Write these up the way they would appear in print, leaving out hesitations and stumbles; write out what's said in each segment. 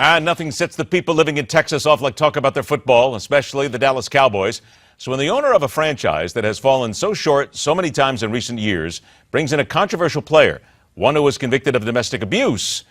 Nothing sets the people living in Texas off like talk about their football, especially the Dallas Cowboys. So when the owner of a franchise that has fallen so short so many times in recent years brings in a controversial player, one who was convicted of domestic abuse,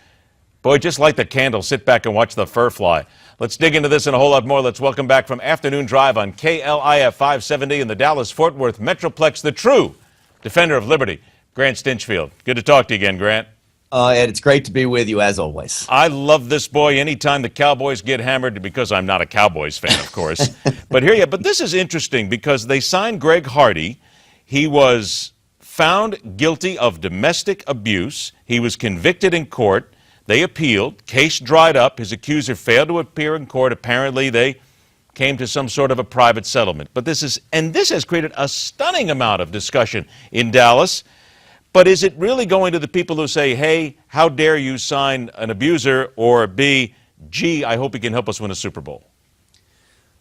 boy, just light the candle, sit back and watch the fur fly. Let's dig into this and a whole lot more. Let's welcome back from Afternoon Drive on KLIF 570 in the Dallas-Fort Worth Metroplex, the true defender of liberty, Grant Stinchfield. Good to talk to you again, Grant. Ed, it's great to be with you, as always. I love this boy anytime the Cowboys get hammered, because I'm not a Cowboys fan, of course. But this is interesting because they signed Greg Hardy. He was found guilty of domestic abuse. He was convicted in court. They appealed. Case dried up. His accuser failed to appear in court. Apparently, they came to some sort of a private settlement. But this has created a stunning amount of discussion in Dallas. But is it really going to the people who say, hey, how dare you sign an abuser, or B, gee, I hope he can help us win a Super Bowl?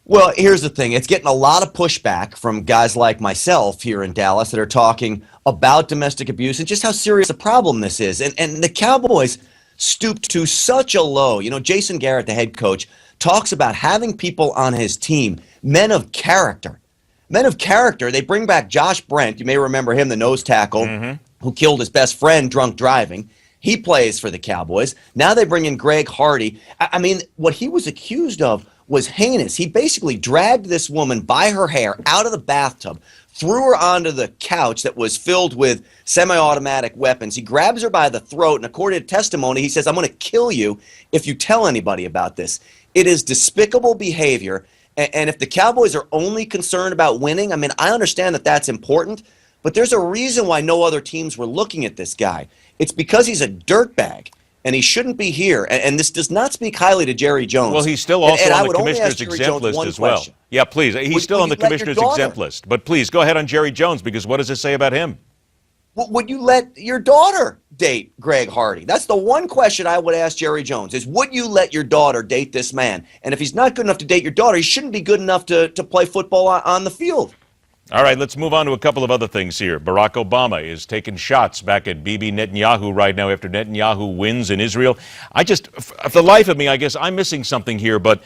Well, here's the thing. It's getting a lot of pushback from guys like myself here in Dallas that are talking about domestic abuse and just how serious a problem this is. And the Cowboys stooped to such a low. You know, Jason Garrett, the head coach, talks about having people on his team, men of character. Men of character. They bring back Josh Brent. You may remember him, the nose tackle, who killed his best friend drunk driving. He plays for the Cowboys. Now they bring in Greg Hardy. I mean, what he was accused of was heinous. He basically dragged this woman by her hair out of the bathtub, threw her onto the couch that was filled with semi-automatic weapons. He grabs her by the throat, and according to testimony, he says, I'm going to kill you if you tell anybody about this. It is despicable behavior, and if the Cowboys are only concerned about winning, I mean, I understand that that's important, but there's a reason why no other teams were looking at this guy. It's because he's a dirtbag, and he shouldn't be here. And this does not speak highly to Jerry Jones. Well, he's still also on the commissioner's exempt list as well. Yeah, please. He's still on the commissioner's exempt list. But please, go ahead on Jerry Jones, because what does this say about him? Would you let your daughter date Greg Hardy? That's the one question I would ask Jerry Jones, is would you let your daughter date this man? And if he's not good enough to date your daughter, he shouldn't be good enough to play football on the field. All right, let's move on to a couple of other things here. Barack Obama is taking shots back at Bibi Netanyahu right now after Netanyahu wins in Israel. For the life of me, I guess I'm missing something here, but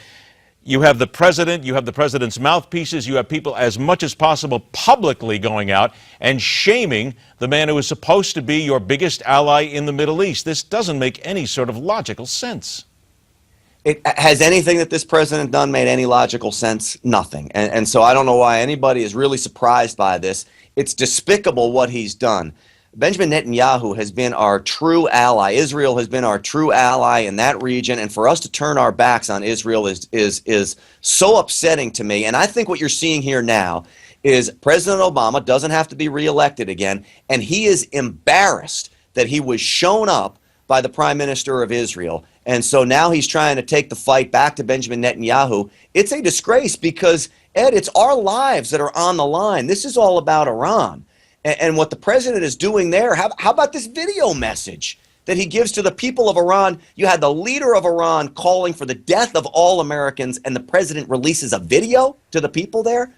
you have the president, you have the president's mouthpieces, you have people as much as possible publicly going out and shaming the man who is supposed to be your biggest ally in the Middle East. This doesn't make any sort of logical sense. Has anything that this president done made any logical sense? Nothing. And so I don't know why anybody is really surprised by this. It's despicable what he's done. Benjamin Netanyahu has been our true ally. Israel has been our true ally in that region. And for us to turn our backs on Israel is so upsetting to me. And I think what you're seeing here now is President Obama doesn't have to be reelected again. And he is embarrassed that he was shown up by the Prime Minister of Israel. And so now he's trying to take the fight back to Benjamin Netanyahu. It's a disgrace because, Ed, it's our lives that are on the line. This is all about Iran. And what the president is doing there, how about this video message that he gives to the people of Iran? You had the leader of Iran calling for the death of all Americans, and the president releases a video to the people there?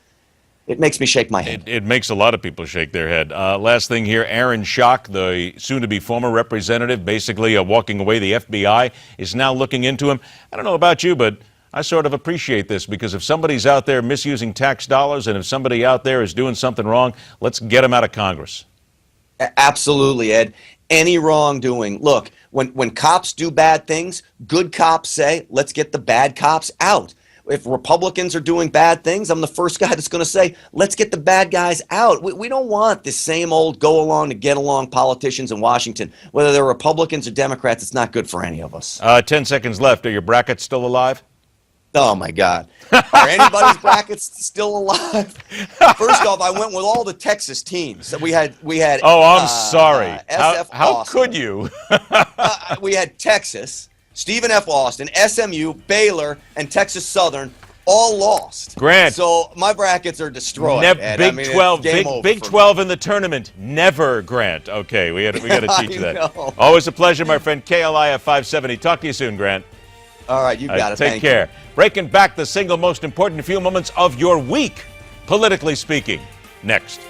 It makes me shake my head. It makes a lot of people shake their head. Last thing here, Aaron Schock, the soon-to-be former representative, basically walking away. The FBI is now looking into him. I don't know about you, but I sort of appreciate this, because if somebody's out there misusing tax dollars and if somebody out there is doing something wrong, let's get him out of Congress. Absolutely, Ed. Any wrongdoing. Look, when cops do bad things, good cops say, let's get the bad cops out. If Republicans are doing bad things, I'm the first guy that's going to say, let's get the bad guys out. We don't want this same old go-along to get-along politicians in Washington. Whether they're Republicans or Democrats, it's not good for any of us. 10 seconds left. Are your brackets still alive? Oh, my God. Are anybody's brackets still alive? First off, I went with all the Texas teams. We had. Oh, I'm sorry. How could you? We had Texas, Stephen F. Austin, SMU, Baylor, and Texas Southern all lost. Grant. So my brackets are destroyed. Big 12, Big 12 in the tournament. Never, Grant. Okay, we got to teach you that. Always a pleasure, my friend. KLIF 570. Talk to you soon, Grant. All right, you got it. Take care. Breaking back the single most important few moments of your week, politically speaking, next.